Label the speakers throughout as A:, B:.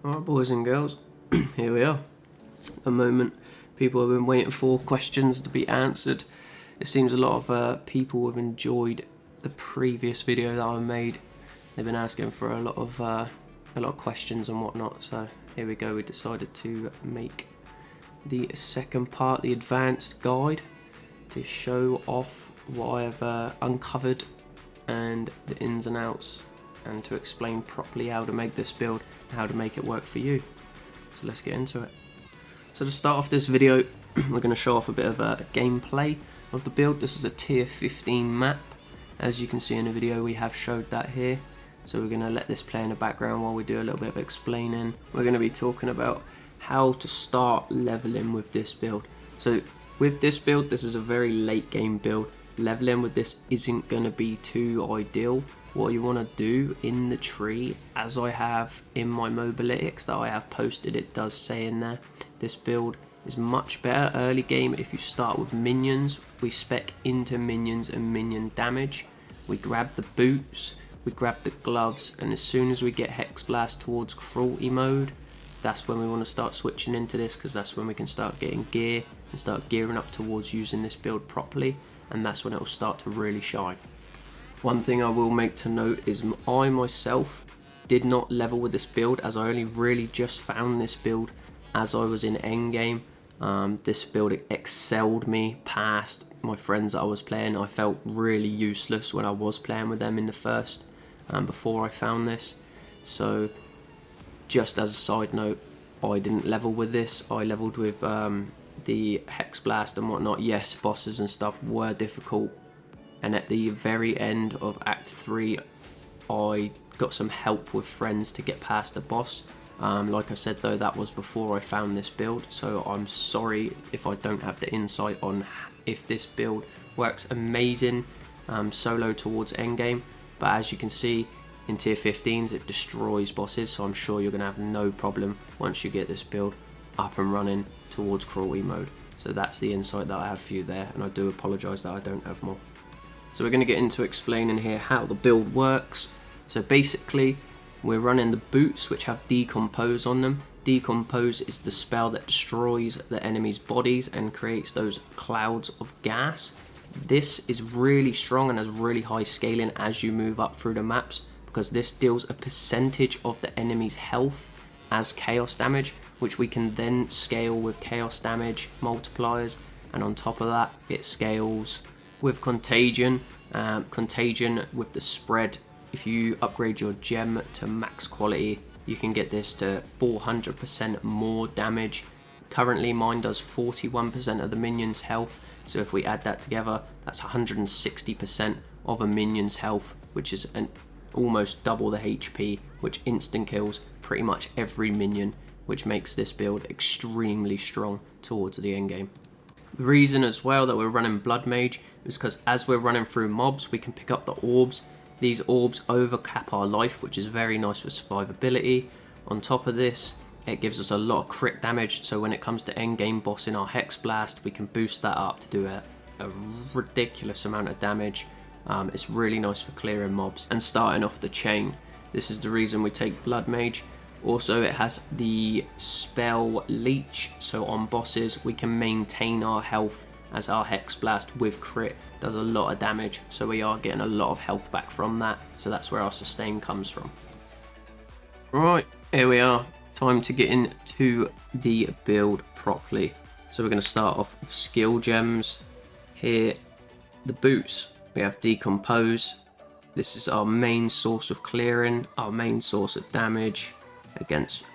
A: Alright, boys and girls, here we are. The moment people have been waiting for, questions to be answered. It seems a lot of people have enjoyed the previous video that I made. They've been asking for a lot of questions and whatnot, so here we go. We decided to make the second part, the advanced guide, to show off what I have uncovered and the ins and outs, and to explain properly how to make this build and how to make it work for you. So let's get into it. So to start off this video, we're going to show off a bit of gameplay of the build. This is a tier 15 map. As you can see in the video, we have showed that here. So we're going to let this play in the background while we do a little bit of explaining. We're going to be talking about how to start leveling with this build. So with this build, this is a very late game build. Leveling with this isn't going to be too ideal. What you want to do in the tree, as I have in my Mobalytics that I have posted, it does say in there, this build is much better early game if you start with minions. We spec into minions and minion damage. We grab the boots, we grab the gloves, and as soon as we get Hex Blast towards cruelty mode, that's when we want to start switching into this, because that's when we can start getting gear and start gearing up towards using this build properly, and that's when it will start to really shine. One thing I will make to note is I myself did not level with this build, as I only really just found this build as I was in endgame. This build excelled me past my friends that I was playing. I felt really useless when I was playing with them in the first, before I found this. So just as a side note, I didn't level with this. I leveled with the Hex Blast and whatnot. Yes, bosses and stuff were difficult, and at the very end of Act 3 I got some help with friends to get past the boss. Like I said though, that was before I found this build, so I'm sorry if I don't have the insight on if this build works amazing solo towards endgame, but as you can see in tier 15s it destroys bosses, so I'm sure you're going to have no problem once you get this build up and running towards cruelty mode. So that's the insight that I have for you there, and I do apologise that I don't have more. So we're going to get into explaining here how the build works. So basically we're running the boots, which have decompose on them. Decompose is the spell that destroys the enemy's bodies and creates those clouds of gas. This is really strong and has really high scaling as you move up through the maps, because this deals a percentage of the enemy's health as chaos damage, which we can then scale with chaos damage multipliers, and on top of that it scales with contagion. Contagion with the spread, if you upgrade your gem to max quality, you can get this to 400% more damage. Currently mine does 41% of the minion's health, so if we add that together, that's 160% of a minion's health, which is almost double the HP, which instant kills pretty much every minion, which makes this build extremely strong towards the end game. The reason as well that we're running Blood Mage is because as we're running through mobs, we can pick up the orbs. These orbs overcap our life, which is very nice for survivability. On top of this, it gives us a lot of crit damage, so when it comes to endgame bossing our Hex Blast, we can boost that up to do a ridiculous amount of damage. It's really nice for clearing mobs and starting off the chain. This is the reason we take Blood Mage. Also, it has the spell leech, so on bosses we can maintain our health, as our Hex Blast with crit does a lot of damage, so we are getting a lot of health back from that, so that's where our sustain comes from. Right, here we are, time to get into the build properly. So we're going to start off with skill gems. Here, the boots, we have Decompose. This is our main source of clearing, our main source of damage against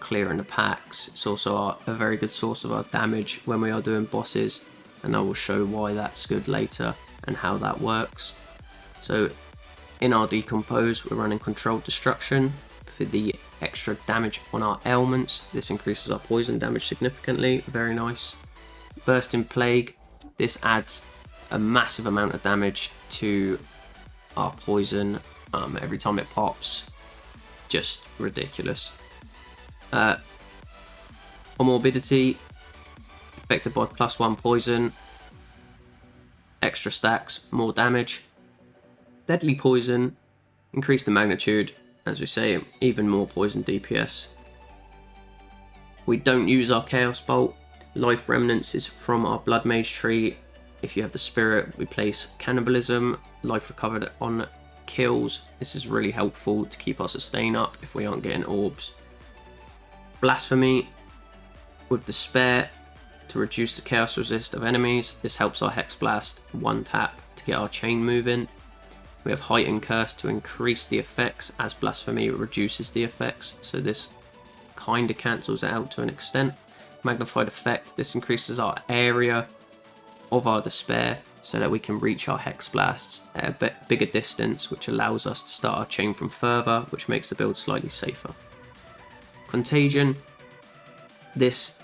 A: clearing the packs. It's also a very good source of our damage when we are doing bosses, and I will show why that's good later and how that works. So in our Decompose, we're running Controlled Destruction for the extra damage on our ailments. This increases our poison damage significantly, very nice. Bursting Plague, this adds a massive amount of damage to our poison every time it pops. Just ridiculous. Morbidity, affected by +1 poison, extra stacks, more damage. Deadly Poison, increase the magnitude, as we say, even more poison DPS. We don't use our Chaos Bolt. Life Remnants is from our Blood Mage tree. If you have the Spirit, we place Cannibalism. Life Recovered on kills. This is really helpful to keep our sustain up if we aren't getting orbs. Blasphemy with Despair to reduce the chaos resist of enemies. This helps our Hex Blast 1 tap to get our chain moving. We have Heightened Curse to increase the effects as Blasphemy reduces the effects, so this kind of cancels it out to an extent. Magnified Effect, this increases our area of our Despair so that we can reach our Hex Blasts at a bit bigger distance, which allows us to start our chain from further, which makes the build slightly safer. Contagion, this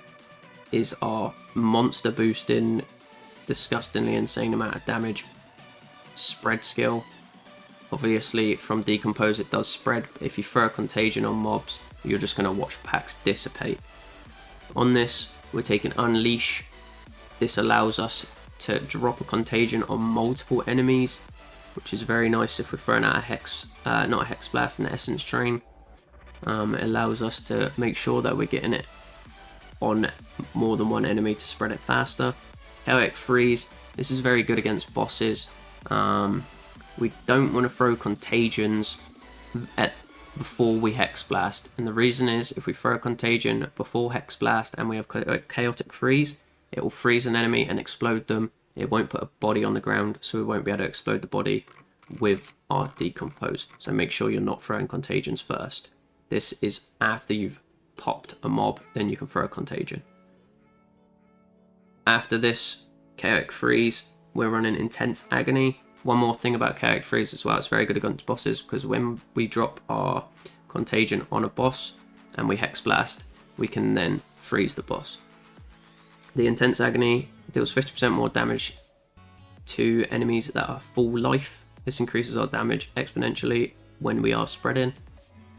A: is our monster boosting, disgustingly insane amount of damage spread skill. Obviously from Decompose it does spread, but if you throw a Contagion on mobs, you're just going to watch packs dissipate. On this, we're taking Unleash. This allows us to drop a Contagion on multiple enemies, which is very nice if we're throwing out a Hex, not a Hex Blast, an Essence Drain. It allows us to make sure that we're getting it on more than one enemy to spread it faster. Chaotic Freeze, this is very good against bosses. We don't want to throw Contagions before we Hex Blast, and the reason is if we throw a Contagion before Hex Blast and we have Chaotic Freeze, it will freeze an enemy and explode them. It won't put a body on the ground, so we won't be able to explode the body with our Decompose. So make sure you're not throwing Contagions first. This is after you've popped a mob, then you can throw a Contagion. After this Chaotic Freeze, we're running Intense Agony. One more thing about Chaotic Freeze as well, it's very good against bosses because when we drop our Contagion on a boss and we Hex Blast, we can then freeze the boss. The Intense Agony deals 50% more damage to enemies that are full life. This increases our damage exponentially when we are spreading.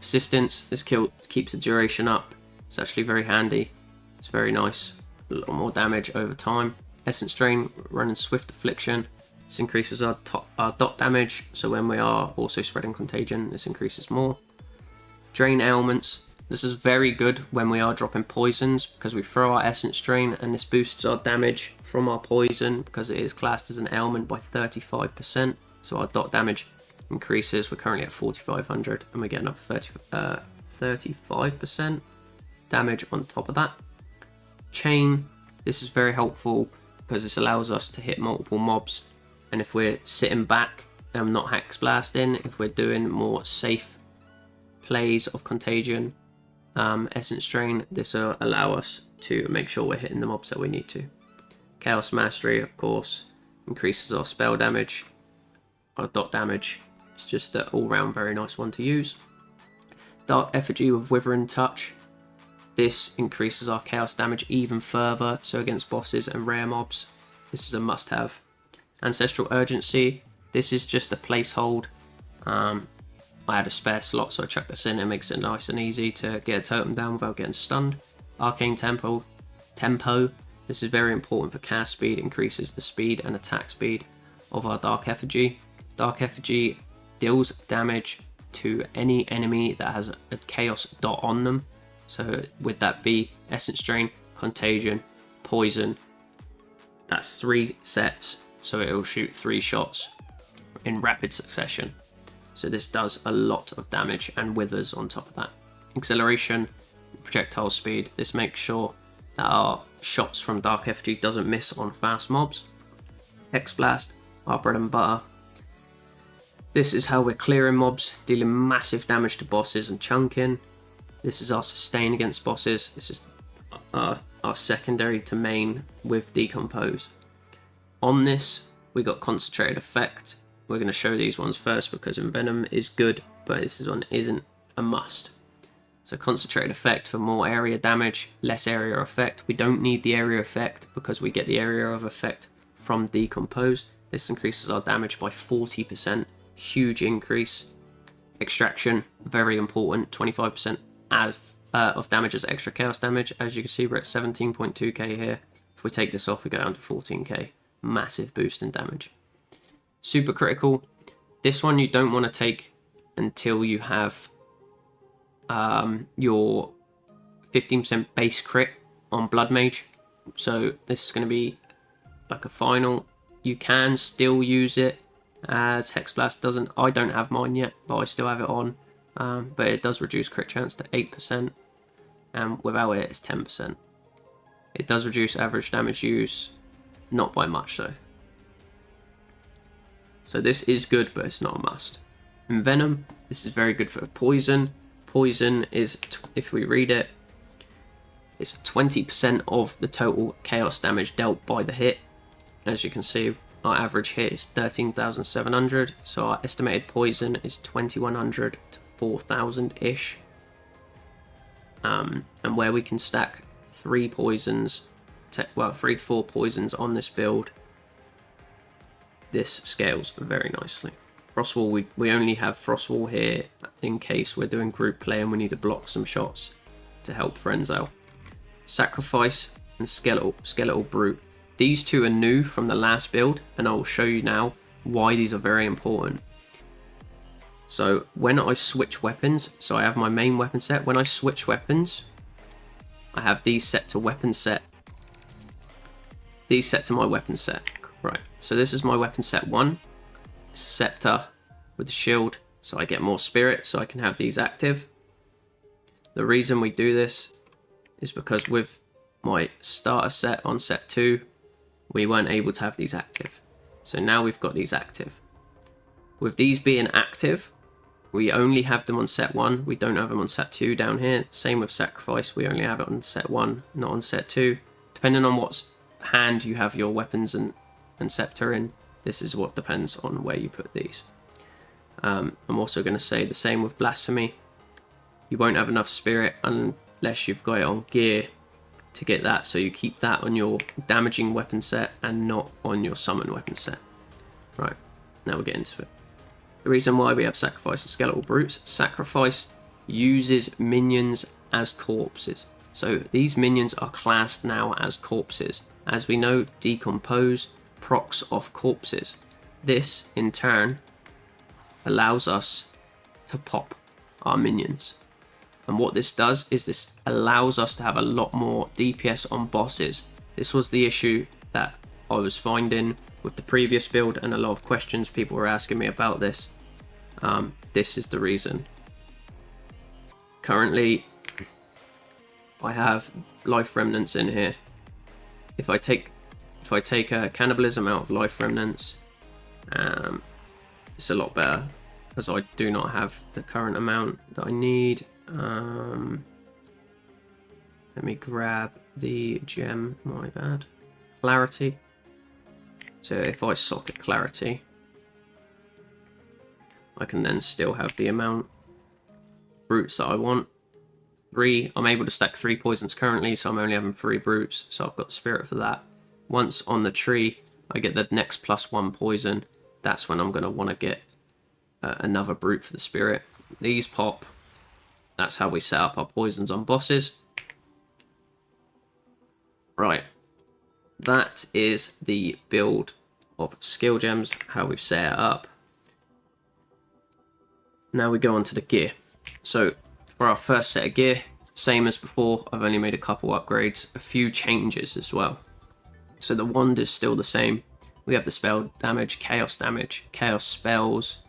A: Persistence, this kill keeps the duration up. It's actually very handy. It's very nice. A little more damage over time. Essence Drain, running Swift Affliction. This increases our dot damage, so when we are also spreading Contagion, this increases more. Drain Ailments. This is very good when we are dropping poisons because we throw our Essence Drain and this boosts our damage from our poison because it is classed as an ailment by 35%. So our dot damage increases. We're currently at 4,500 and we're getting up 35% damage on top of that. Chain. This is very helpful because this allows us to hit multiple mobs. And if we're sitting back and not Hex Blasting, if we're doing more safe plays of Contagion, Essence Drain, this will allow us to make sure we're hitting the mobs that we need to. Chaos Mastery, of course, increases our spell damage, our dot damage. It's just an all-round very nice one to use. Dark Effigy with Withering Touch. This increases our chaos damage even further, so against bosses and rare mobs, this is a must-have. Ancestral Urgency, this is just a placehold. I had a spare slot, so I chucked this in. It makes it nice and easy to get a totem down without getting stunned. Arcane Tempo, this is very important for cast speed, increases the speed and attack speed of our Dark Effigy. Dark Effigy deals damage to any enemy that has a chaos dot on them. So would that be Essence Drain, Contagion, Poison? That's 3 sets, so it will shoot 3 shots in rapid succession. So this does a lot of damage and withers on top of that. Acceleration, projectile speed. This makes sure that our shots from Dark Effigy doesn't miss on fast mobs. Hex Blast, our bread and butter. This is how we're clearing mobs, dealing massive damage to bosses and chunking. This is our sustain against bosses. This is our secondary to main with Decompose. On this, we got Concentrated Effect. We're going to show these ones first because Envenom is good, but this one isn't a must. So Concentrated Effect for more area damage, less area effect. We don't need the area effect because we get the area of effect from Decompose. This increases our damage by 40%, huge increase. Extraction, very important, 25% of damage as extra chaos damage. As you can see, we're at 17.2k here. If we take this off, we go down to 14k. Massive boost in damage. Super Critical, this one you don't want to take until you have your 15% base crit on Blood Mage. So this is going to be like a final. You can still use it as Hexblast doesn't. I don't have mine yet, but I still have it on. But it does reduce crit chance to 8%, and without it, it's 10%. It does reduce average damage use, not by much though. So this is good, but it's not a must. Envenom, this is very good for poison. Poison is, if we read it, it's 20% of the total chaos damage dealt by the hit. As you can see, our average hit is 13,700, so our estimated poison is 2,100 to 4,000-ish. And where we can stack 3 poisons, 3 to 4 poisons on this build, this scales very nicely. Frostwall, we only have Frostwall here in case we're doing group play and we need to block some shots to help friends out. Sacrifice and Skeletal Brute. These two are new from the last build, and I will show you now why these are very important. So when I switch weapons, so I have my main weapon set. When I switch weapons, I have these set to weapon set. These set to my weapon set. Right, so this is my weapon set 1. It's a scepter with a shield, so I get more spirit, so I can have these active. The reason we do this is because with my starter set on set 2, we weren't able to have these active. So now we've got these active. With these being active, we only have them on set 1. We don't have them on set 2 down here. Same with Sacrifice, we only have it on set 1, not on set 2. Depending on what hand you have your weapons and scepter in, this is what depends on where you put these. I'm also going to say the same with Blasphemy. You won't have enough spirit unless you've got it on gear to get that, so you keep that on your damaging weapon set and not on your summon weapon set. Right, now we'll get into it. The reason why we have Sacrifice and Skeletal Brutes: Sacrifice uses minions as corpses. So these minions are classed now as corpses. As we know, Decompose procs off corpses. This, in turn, allows us to pop our minions. And what this does is this allows us to have a lot more DPS on bosses. This was the issue that I was finding with the previous build, and a lot of questions people were asking me about this. This is the reason. Currently, I have life remnants in here. If I take cannibalism out of life remnants, it's a lot better because I do not have the current amount that I need. Let me grab the gem, my bad. Clarity. So if I socket Clarity, I can then still have the amount of brutes that I want. 3, I'm able to stack 3 poisons currently, so I'm only having 3 brutes, so I've got the spirit for that. Once on the tree, I get the next +1 poison. That's when I'm going to want to get another brute for the spirit. These pop. That's how we set up our poisons on bosses. Right, that is the build of skill gems, how we've set it up. Now we go on to the gear. So for our first set of gear, same as before, I've only made a couple upgrades, a few changes as well. So the wand is still the same. We have the spell damage, chaos spells,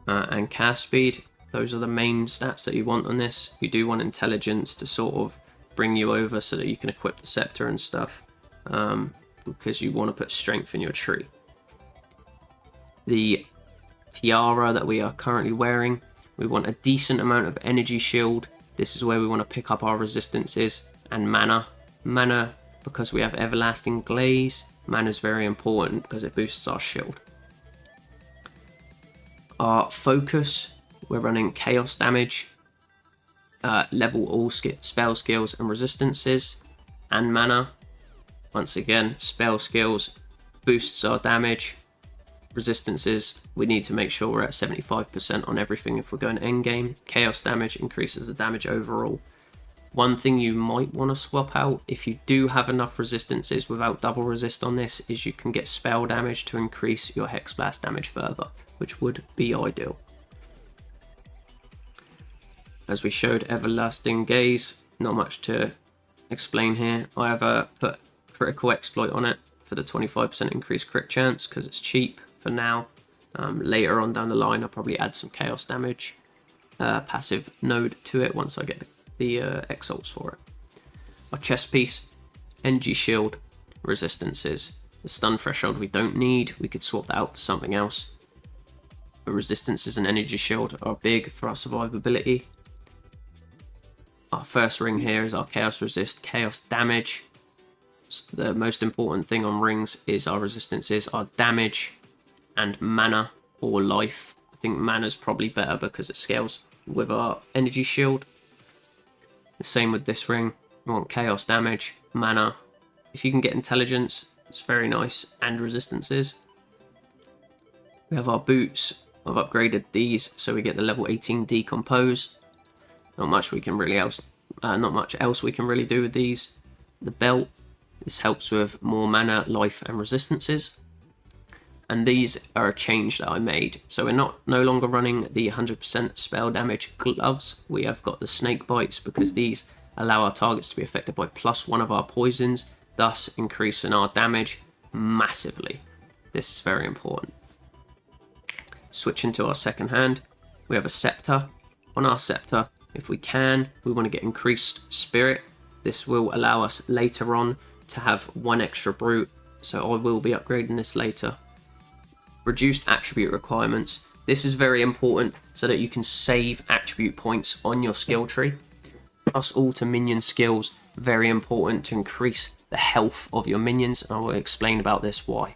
A: and cast speed. Those are the main stats that you want on this. You do want intelligence to sort of bring you over so that you can equip the scepter and stuff, because you want to put strength in your tree. The tiara that we are currently wearing, we want a decent amount of energy shield. This is where we want to pick up our resistances, and mana. Mana, because we have everlasting glaze, mana is very important because it boosts our shield. Our focus, we're running chaos damage, level all spell skills and resistances, and mana. Once again, spell skills boosts our damage. Resistances, we need to make sure we're at 75% on everything if we're going endgame. Chaos damage increases the damage overall. One thing you might want to swap out if you do have enough resistances without double resist on this is you can get spell damage to increase your hex blast damage further, which would be ideal. As we showed, everlasting gaze, not much to explain here. I have put critical exploit on it for the 25% increased crit chance because it's cheap for now. Later on down the line, I'll probably add some chaos damage passive node to it once I get the exalts for it. Our chest piece, energy shield, resistances. The stun threshold we don't need. We could swap that out for something else. The resistances and energy shield are big for our survivability. Our first ring here is our chaos resist, chaos damage. The most important thing on rings is our resistances, our damage, and mana or life. I think mana's probably better because it scales with our energy shield. The same with this ring. We want chaos damage, mana. If you can get intelligence, it's very nice, and resistances. We have our boots. I've upgraded these so we get the level 18 decompose. Not much we can really else. Not much else we can really do with these. The belt. This helps with more mana, life, and resistances. And these are a change that I made. So we're no longer running the 100% spell damage gloves. We have got the snake bites because these allow our targets to be affected by +1 of our poisons, thus increasing our damage massively. This is very important. Switching to our second hand, we have a scepter. On our scepter, if we want to get increased spirit. This will allow us later on to have 1 extra brute, so I will be upgrading this later. Reduced attribute requirements. This is very important so that you can save attribute points on your skill tree. Plus all to minion skills, very important to increase the health of your minions, and I will explain about this why.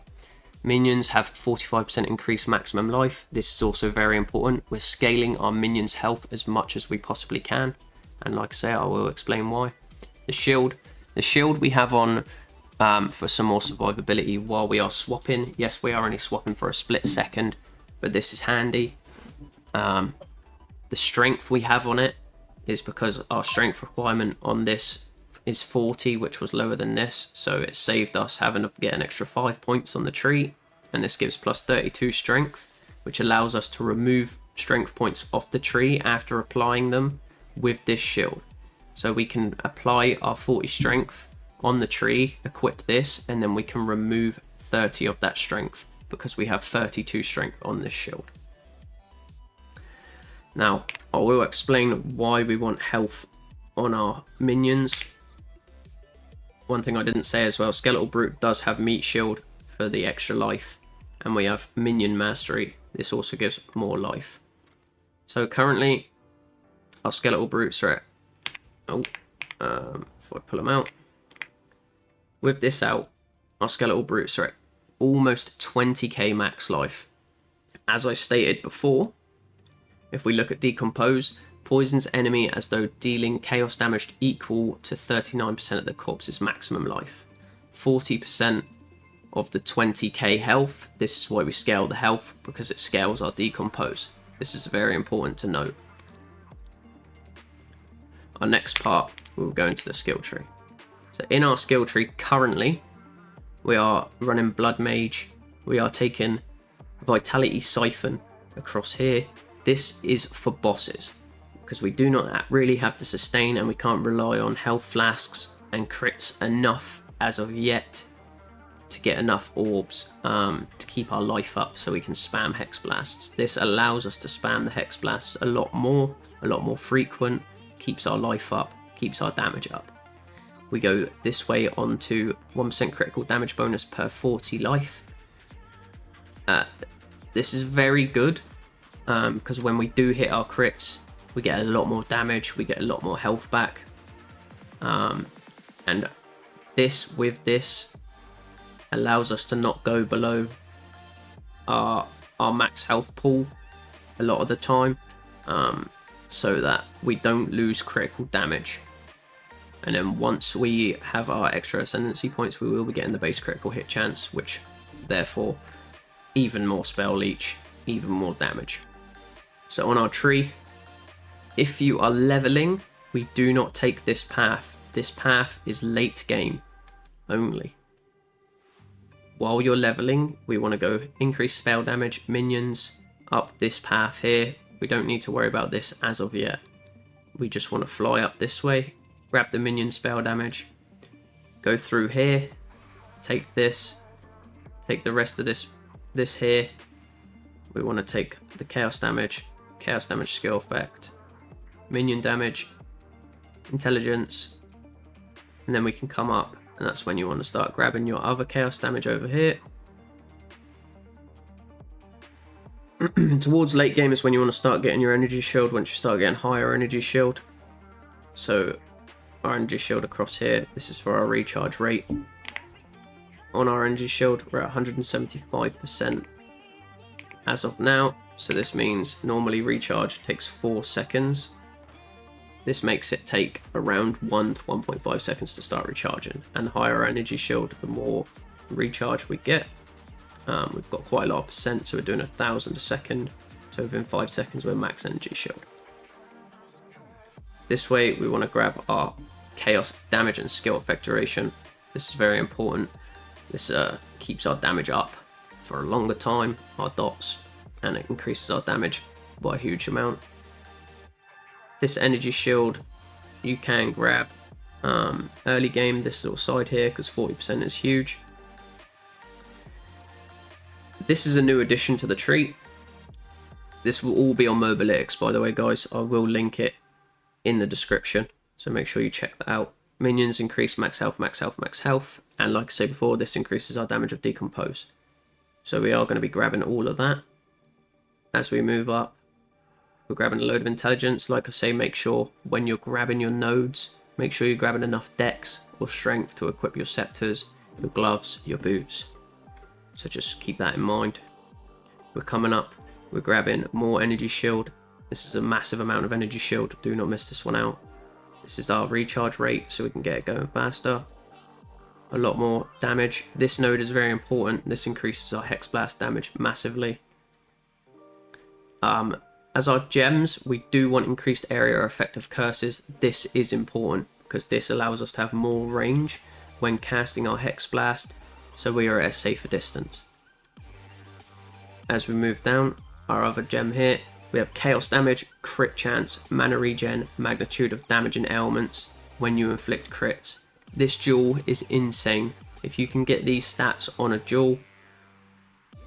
A: Minions have 45% increased maximum life. This is also very important. We're scaling our minions' health as much as we possibly can, and like I say, I will explain why. The shield we have on for some more survivability while we are swapping. Yes, we are only swapping for a split second, but this is handy. The strength we have on it is because our strength requirement on this is 40, which was lower than this, so it saved us having to get an extra 5 points on the tree, and this gives +32 strength, which allows us to remove strength points off the tree after applying them with this shield. So we can apply our 40 strength on the tree, equip this, and then we can remove 30 of that strength because we have 32 strength on this shield. Now, I will explain why we want health on our minions. One thing I didn't say as well, Skeletal Brute does have meat shield for the extra life, and we have minion mastery. This also gives more life. So currently, our Skeletal Brutes are at, if I pull them out, with this out, our Skeletal Brutes are at almost 20k max life. As I stated before, if we look at Decompose, poisons enemy as though dealing chaos damage equal to 39% of the corpse's maximum life. 40% of the 20k health. This is why we scale the health, because it scales our Decompose. This is very important to note. Our next part, we'll go into the skill tree. So in our skill tree currently, we are running Blood Mage. We are taking Vitality Siphon across here. This is for bosses, because we do not really have to sustain and we can't rely on health flasks and crits enough as of yet to get enough orbs to keep our life up so we can spam Hex Blasts. This allows us to spam the Hex Blasts a lot more frequent, keeps our life up, keeps our damage up. We go this way onto 1% critical damage bonus per 40 life. This is very good because when we do hit our crits, we get a lot more damage, we get a lot more health back. And this allows us to not go below our max health pool a lot of the time, so that we don't lose critical damage. And then once we have our extra ascendancy points, we will be getting the base critical hit chance, which therefore even more spell leech, even more damage. So on our tree, if you are leveling, we do not take this path. This path is late game only. While you're leveling, we want to go increase spell damage, minions, up this path here. We don't need to worry about this as of yet. We just want to fly up this way grab the minion spell damage, go through here, take this, take the rest of this here. We want to take the chaos damage skill effect, minion damage, intelligence, and then we can come up, and that's when you want to start grabbing your other chaos damage over here. Towards late game is when you want to start getting your energy shield, once you start getting higher energy shield. So our energy shield across here, this is for our recharge rate. On our energy shield, we're at 175% as of now. So this means normally recharge takes 4 seconds. This makes it take around 1 to 1.5 seconds to start recharging. And the higher our energy shield, the more recharge we get. We've got quite a lot of percent, so we're doing 1,000 a second. So within 5 seconds, we're max energy shield. This way, we want to grab our chaos damage and skill effect duration. This is very important. This keeps our damage up for a longer time, our dots, and it increases our damage by a huge amount. This energy shield you can grab early game, this little side here, because 40% is huge. This is a new addition to the tree. This will all be on Mobalytics, by the way, guys. I will link it in the description, so make sure you check that out. Minions increase max health, max health, max health, and like I said before, this increases our damage of decompose. So we are going to be grabbing all of that. As we move up, we're grabbing a load of intelligence. Like I say, make sure when you're grabbing your nodes, make sure you're grabbing enough dex or strength to equip your scepters, your gloves, your boots. So just keep that in mind. We're coming up, we're grabbing more energy shield. This is a massive amount of energy shield. Do not miss this one out. This is our recharge rate, so we can get it going faster. A lot more damage. This node is very important. This increases our Hex Blast damage massively. As our gems, we do want increased area effect of curses. This is important because this allows us to have more range when casting our Hex Blast, so we are at a safer distance. As we move down, our other gem here, we have chaos damage, crit chance, mana regen, magnitude of damaging ailments when you inflict crits. This jewel is insane. If you can get these stats on a jewel,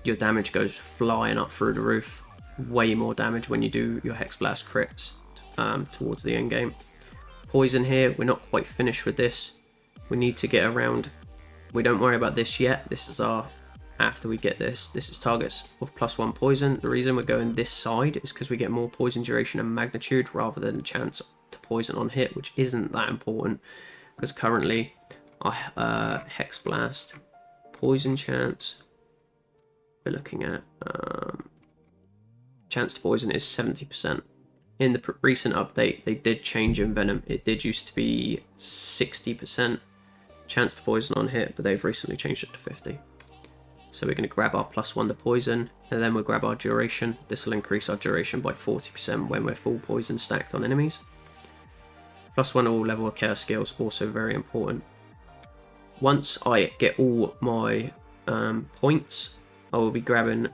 A: your damage goes flying up through the roof. Way more damage when you do your Hex Blast crits towards the end game. Poison here, we're not quite finished with this. We need to get around. We don't worry about this yet. This is our, after we get this is targets of +1 poison. The reason we're going this side is because we get more poison duration and magnitude rather than a chance to poison on hit, which isn't that important because currently our Hex Blast poison chance, we're looking at chance to poison is 70%. In the recent update, they did change Envenom. It did used to be 60% chance to poison on hit, but they've recently changed it to 50. So we're going to grab our +1 to poison, and then we'll grab our duration. This will increase our duration by 40% when we're full poison stacked on enemies. +1 all level of chaos skills, also very important. Once I get all my points, I will be grabbing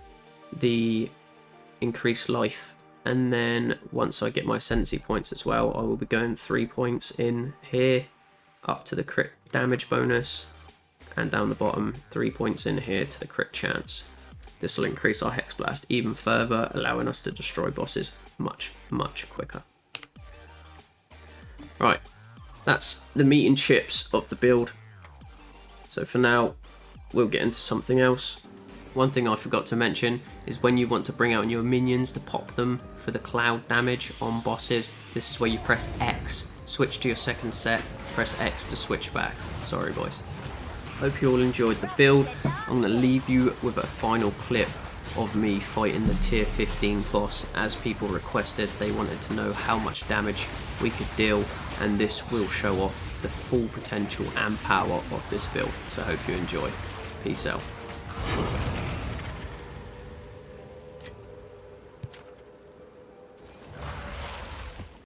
A: the increased life, and then once I get my ascendancy points as well, I will be going 3 points in here up to the crit damage bonus, and down the bottom 3 points in here to the crit chance. This will increase our Hex Blast even further, allowing us to destroy bosses much quicker. Right, that's the meat and chips of the build. So for now, we'll get into something else. One thing I forgot to mention is when you want to bring out your minions to pop them for the cloud damage on bosses, this is where you press X, switch to your second set, press X to switch back. Sorry boys. Hope you all enjoyed the build. I'm going to leave you with a final clip of me fighting the tier 15 boss. As people requested, they wanted to know how much damage we could deal, and this will show off the full potential and power of this build. So I hope you enjoy. Peace out.